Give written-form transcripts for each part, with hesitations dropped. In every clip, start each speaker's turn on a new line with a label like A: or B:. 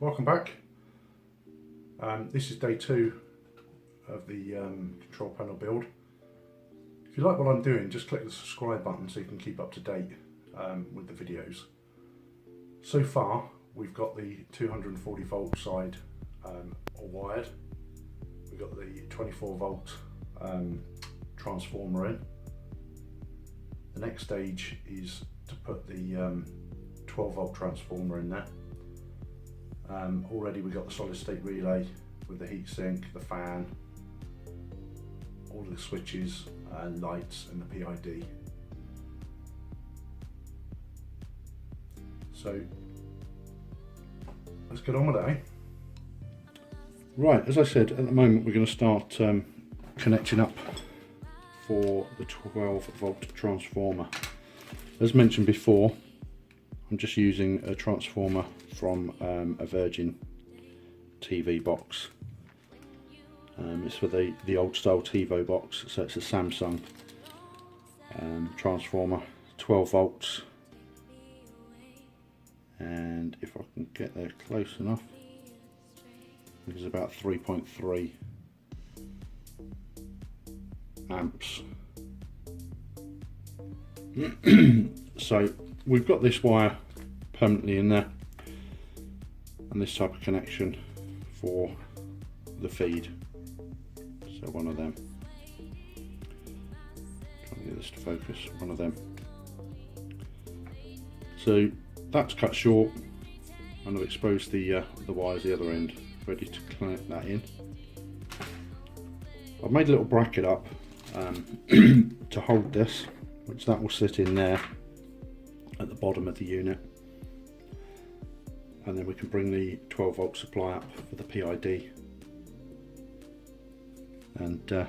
A: Welcome back. This is day 2 of the control panel build. If you like what I'm doing, just click the subscribe button so you can keep up to date with the videos. So far we've got the 240 volt side all wired. We've got the 24 volt transformer in. The next stage is to put the 12 volt transformer in there. Already we've got the solid state relay with the heatsink, the fan, all of the switches, lights and the PID. So let's get on with it, eh? Right, as I said, at the moment we're going to start connecting up for the 12 volt transformer. As mentioned before, I'm just using a transformer from a Virgin TV box. It's for the old style TiVo box, so it's a Samsung transformer, 12 volts, and if I can get there close enough, it's about 3.3 amps. So we've got this wire permanently in there and this type of connection for the feed, so one of them, trying to get this to focus, one of them. So that's cut short and I've exposed the wires the other end, ready to connect that in. I've made a little bracket up to hold this, which that will sit in there at the bottom of the unit, and then we can bring the 12 volt supply up for the PID, and the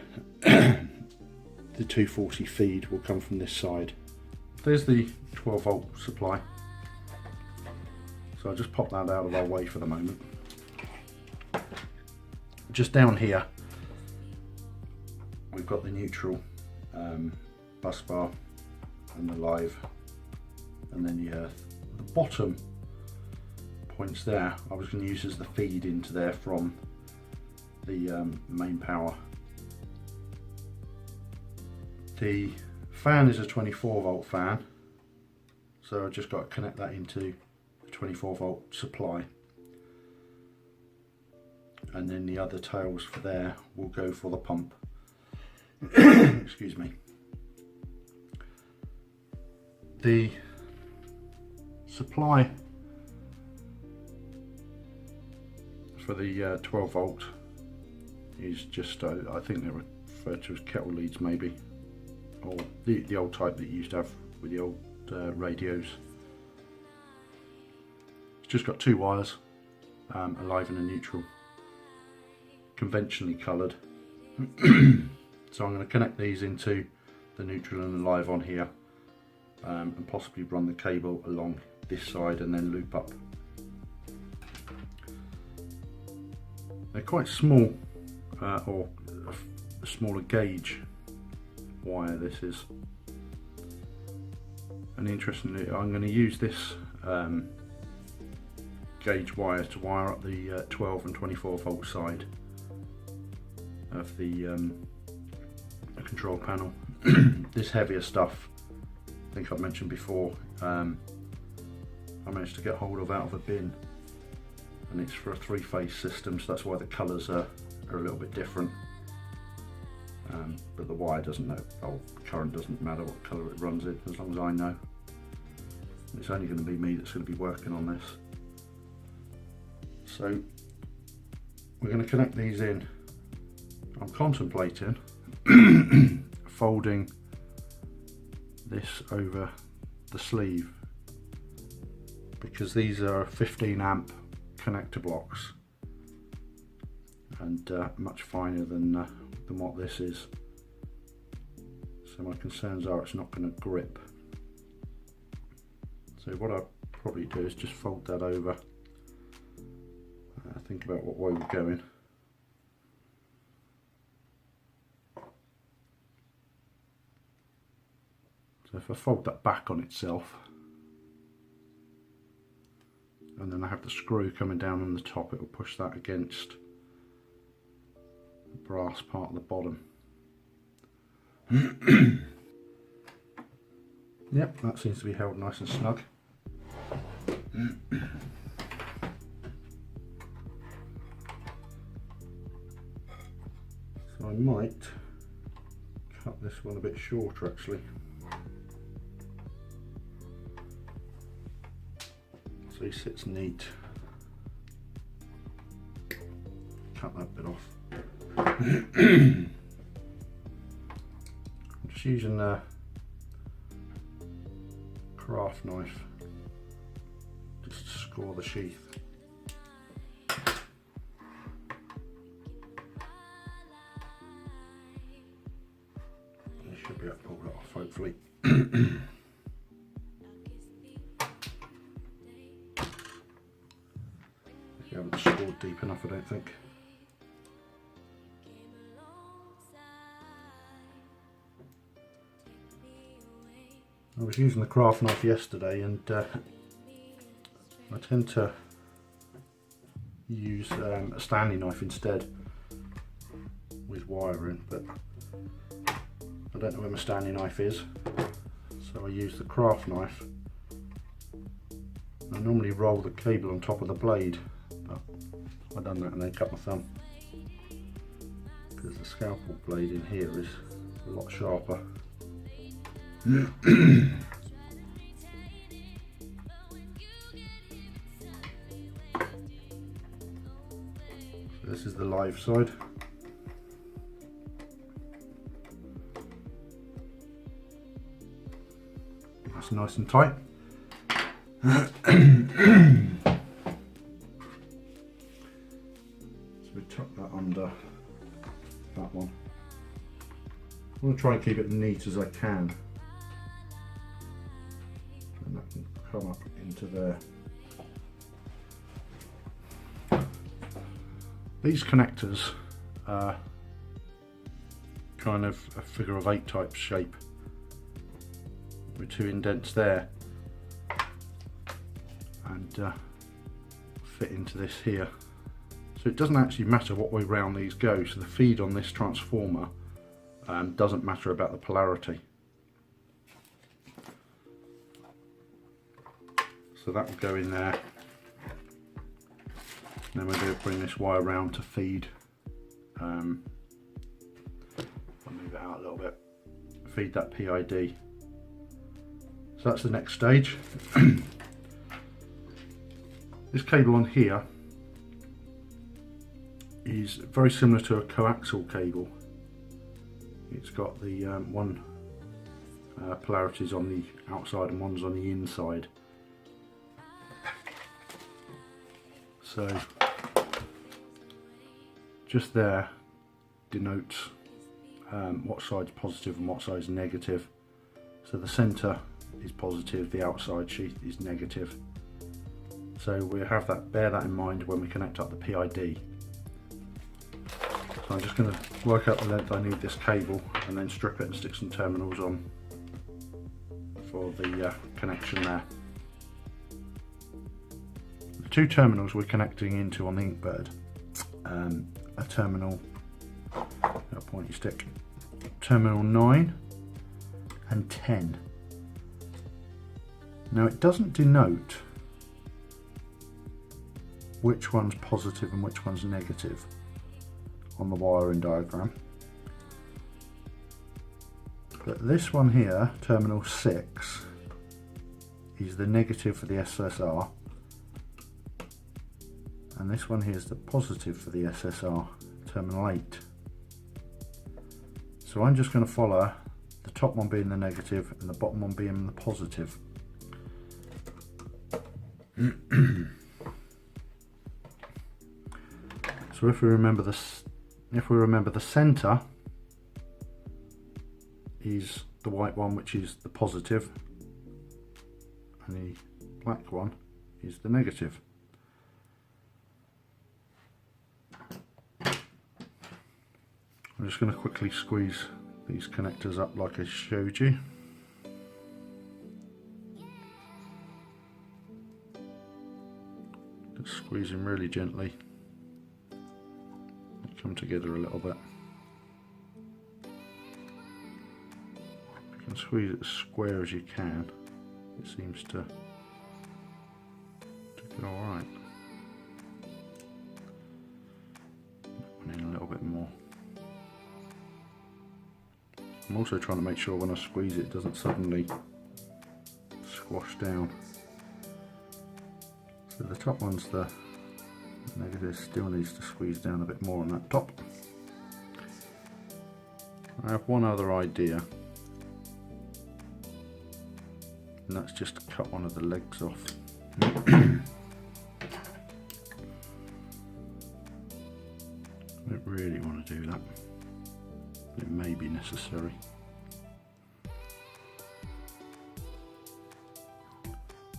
A: 240 feed will come from this side. There's the 12 volt supply, so I'll just pop that out of our way for the moment. Just down here we've got the neutral bus bar and the live, and then the bottom points there I was going to use as the feed into there from the main power. The fan is a 24 volt fan, so I've just got to connect that into the 24 volt supply, and then the other tails for there will go for the pump. Excuse me. The supply for the 12 volt is just I think they're referred to as kettle leads maybe, or the old type that you used to have with the old radios. It's just got 2 wires, a live and a neutral, conventionally coloured. So I'm going to connect these into the neutral and the live on here, and possibly run the cable along this side and then loop up. They're quite small, or a smaller gauge wire this is, and interestingly I'm going to use this gauge wire to wire up the 12 and 24 volt side of the control panel. This heavier stuff, I think I've mentioned before, I managed to get hold of out of a bin, and it's for a 3-phase system, so that's why the colours are a little bit different, but the wire doesn't know, current doesn't matter what colour it runs in, as long as I know. It's only going to be me that's going to be working on this. So we're going to connect these in. I'm contemplating folding this over the sleeve, because these are 15 amp connector blocks and much finer than what this is, so my concerns are it's not going to grip. So what I'll probably do is just fold that over, think about what way we're going. So if I fold that back on itself, and then I have the screw coming down on the top. It will push that against the brass part of the bottom. Yep, that seems to be held nice and snug. So I might cut this one a bit shorter actually. So he sits neat. Cut that bit off. I'm just using a craft knife just to score the sheath. You should be able to pull that off hopefully. You haven't scored deep enough, I don't think. I was using the craft knife yesterday, and I tend to use a Stanley knife instead with wiring, but I don't know where my Stanley knife is, so I use the craft knife. I normally roll the cable on top of the blade, but I've done that and then cut my thumb because the scalpel blade in here is a lot sharper. So this is the live side. That's nice and tight. So we tuck that under that one. I'm going to try and keep it neat as I can. And that can come up into there. These connectors are kind of a figure of 8 type shape with 2 indents there, and fit into this here. So it doesn't actually matter what way round these go. So the feed on this transformer doesn't matter about the polarity. So that will go in there. Then we're going to bring this wire round to feed. I'll move it out a little bit. Feed that PID. So that's the next stage. This cable on here is very similar to a coaxial cable. It's got the one polarities on the outside and one's on the inside. So just there denotes what side's positive and what side's negative. So the centre is positive, the outside sheath is negative. So we have that, bear that in mind when we connect up the PID. So I'm just going to work out the length I need this cable and then strip it and stick some terminals on for the connection there. The 2 terminals we're connecting into on the Inkbird, a terminal, a pointy stick, terminal 9 and 10. Now it doesn't denote which one's positive and which one's negative on the wiring diagram. But this one here, terminal 6, is the negative for the SSR, and this one here is the positive for the SSR, terminal 8. So I'm just going to follow the top one being the negative and the bottom one being the positive. So if we remember the centre is the white one, which is the positive, and the black one is the negative. I'm just going to quickly squeeze these connectors up like I showed you. Just squeezing really gently. Come together a little bit. You can squeeze it as square as you can. It seems to go alright. In a little bit more. I'm also trying to make sure when I squeeze it doesn't suddenly squash down. So the top one's the negative, still needs to squeeze down a bit more on that top. I have one other idea, and that's just to cut one of the legs off. I don't really want to do that, but it may be necessary.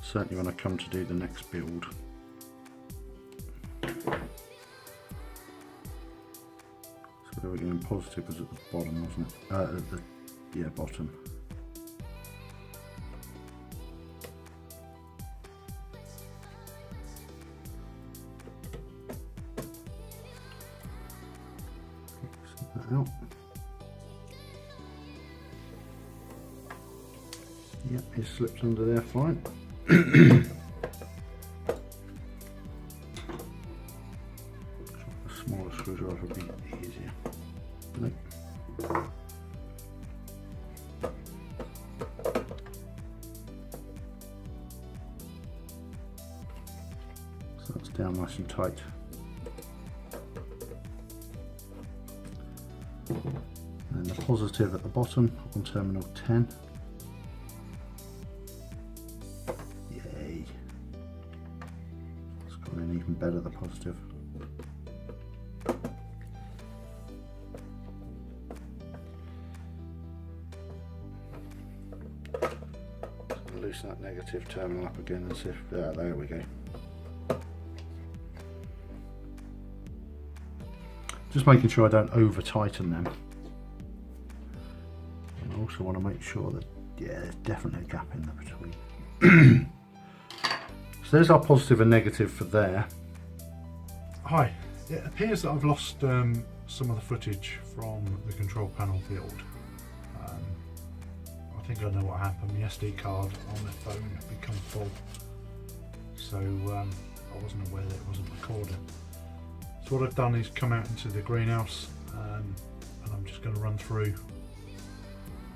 A: Certainly when I come to do the next build. So we're going positive was at the bottom, wasn't it? At the bottom. Out. Yep, it slips under there fine. A smaller screwdriver would be easier. Nope. So that's down nice and tight. And the positive at the bottom on terminal 10. Yay! It's gone in even better, the positive. So loosen that negative terminal up again and see if, there we go. Just making sure I don't over tighten them. And I also want to make sure that, yeah, there's definitely a gap in the between. So there's our positive and negative for there. Hi, it appears that I've lost some of the footage from the control panel build. I think I know what happened. The SD card on the phone had become full. So I wasn't aware that it wasn't recording. So what I've done is come out into the greenhouse and I'm just going to run through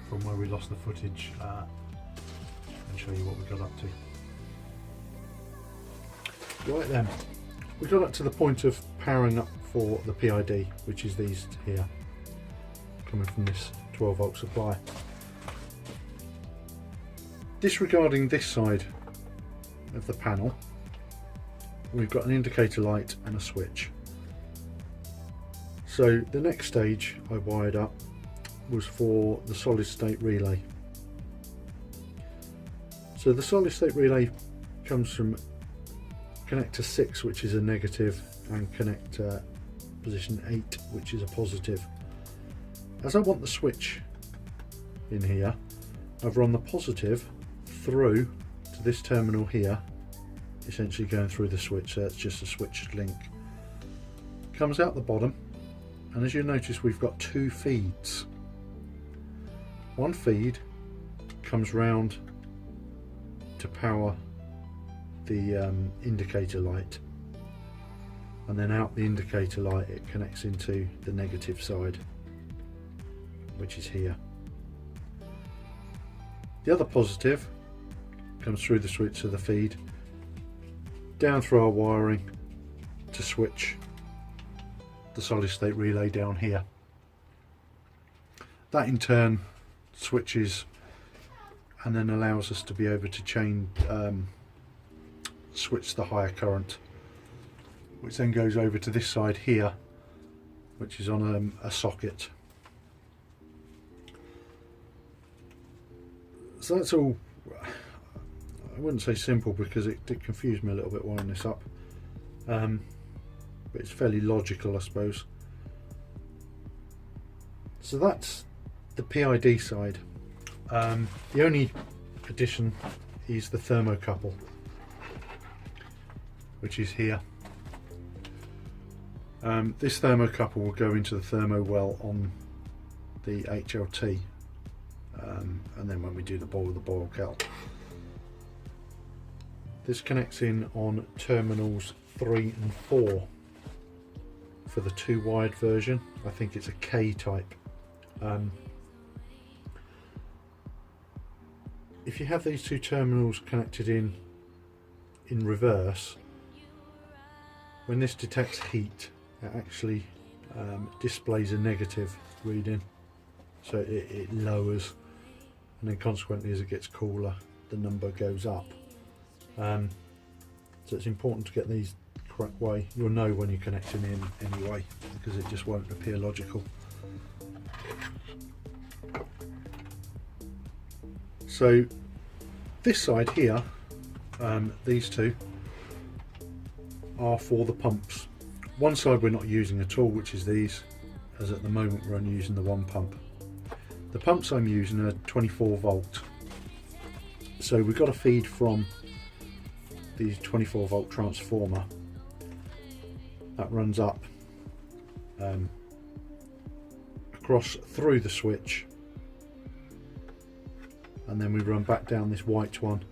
A: from where we lost the footage and show you what we got up to. Right then, we got up to the point of powering up for the PID, which is these here, coming from this 12 volt supply. Disregarding this side of the panel, we've got an indicator light and a switch. So the next stage I wired up was for the solid state relay. So the solid state relay comes from connector 6, which is a negative, and connector position 8, which is a positive. As I want the switch in here, I've run the positive through to this terminal here, essentially going through the switch, so that's just a switched link. Comes out the bottom, and as you notice, we've got two feeds. One feed comes round to power the indicator light, and then out the indicator light it connects into the negative side, which is here. The other positive comes through the switch of the feed, down through our wiring to switch the solid state relay down here. That in turn switches and then allows us to be able to switch the higher current, which then goes over to this side here, which is on a socket. So that's all. I wouldn't say simple because it did confuse me a little bit wiring this up, but it's fairly logical, I suppose. So that's the PID side. The only addition is the thermocouple. which is here. This thermocouple will go into the thermo well on the HLT, and then when we do the boil kettle. This connects in on terminals 3 and 4 for the 2 wired version. I think it's a K type. If you have these 2 terminals connected in reverse, when this detects heat, it actually displays a negative reading, so it lowers, and then consequently as it gets cooler the number goes up. So it's important to get these the correct way. You'll know when you're connecting in anyway, because it just won't appear logical. So this side here, these 2 are for the pumps. One side we're not using at all, which is these, as at the moment we're only using the 1 pump. The pumps I'm using are 24 volt. So we've got a feed from the 24 volt transformer that runs up across through the switch, and then we run back down this white one,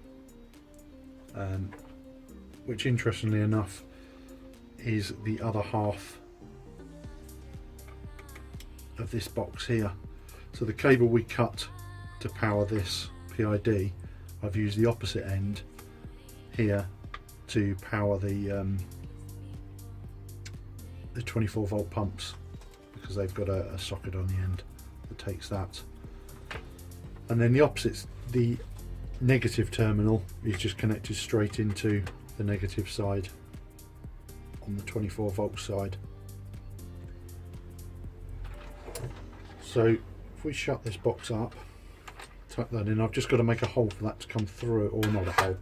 A: which interestingly enough is the other half of this box here. So the cable we cut to power this PID, I've used the opposite end here to power the 24 volt pumps, because they've got a socket on the end that takes that. And then the opposite, the negative terminal, is just connected straight into the negative side on the 24 volt side. So if we shut this box up, tuck that in, I've just got to make a hole for that to come through, or not a hole,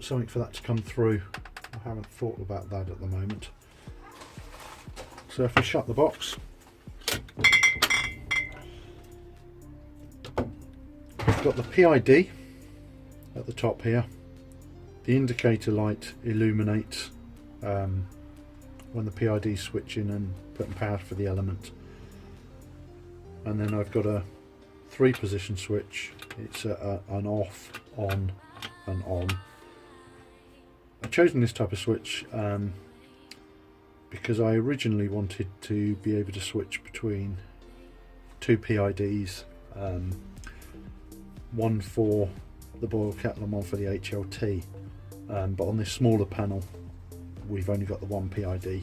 A: something for that to come through. I haven't thought about that at the moment. So if we shut the box, we've got the PID at the top here. The indicator light illuminates when the PID is switching and putting power for the element. And then I've got a 3 position switch. It's an off, on and on. I've chosen this type of switch because I originally wanted to be able to switch between 2 PIDs, one for the boil kettle and one for the HLT, but on this smaller panel we've only got the 1 PID,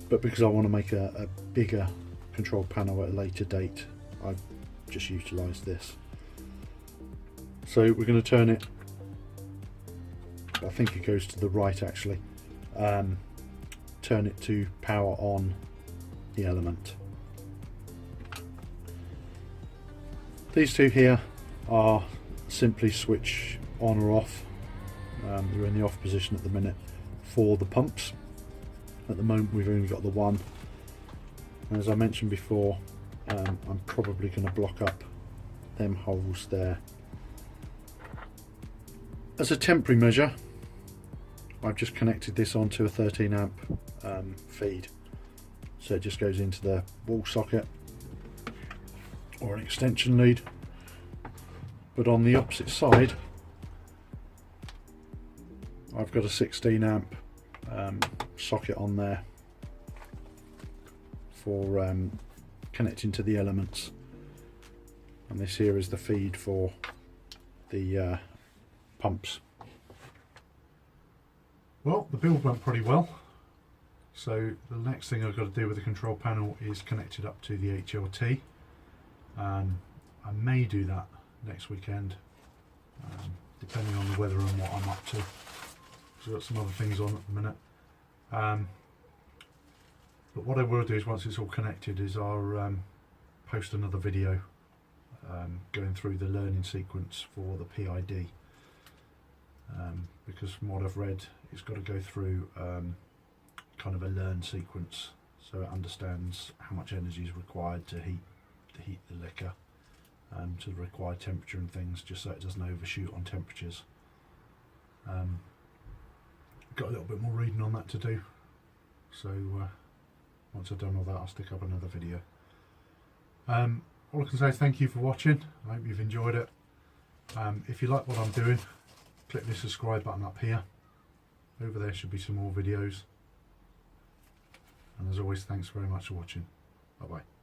A: but because I want to make a bigger control panel at a later date, I've just utilised this. So we're going to turn it, I think it goes to the right actually, turn it to power on the element. These 2 here are simply switch on or off. They're in the off position at the minute for the pumps. At the moment we've only got the 1, and as I mentioned before, I'm probably going to block up them holes there. As a temporary measure, I've just connected this onto a 13 amp feed, so it just goes into the wall socket or an extension lead. But on the opposite side I've got a 16 amp socket on there for connecting to the elements, and this here is the feed for the pumps. Well, the build went pretty well, so the next thing I've got to do with the control panel is connect it up to the HLT. I may do that next weekend, depending on the weather and what I'm up to. So I've got some other things on at the minute. But what I will do is, once it's all connected, is I'll post another video going through the learning sequence for the PID, because from what I've read, it's got to go through kind of a learn sequence, so it understands how much energy is required to heat the liquor to the required temperature and things, just so it doesn't overshoot on temperatures. Got a little bit more reading on that to do, so once I've done all that I'll stick up another video. All I can say is thank you for watching. I hope you've enjoyed it. If you like what I'm doing, click the subscribe button up here. Over there should be some more videos. And as always, thanks very much for watching. Bye bye.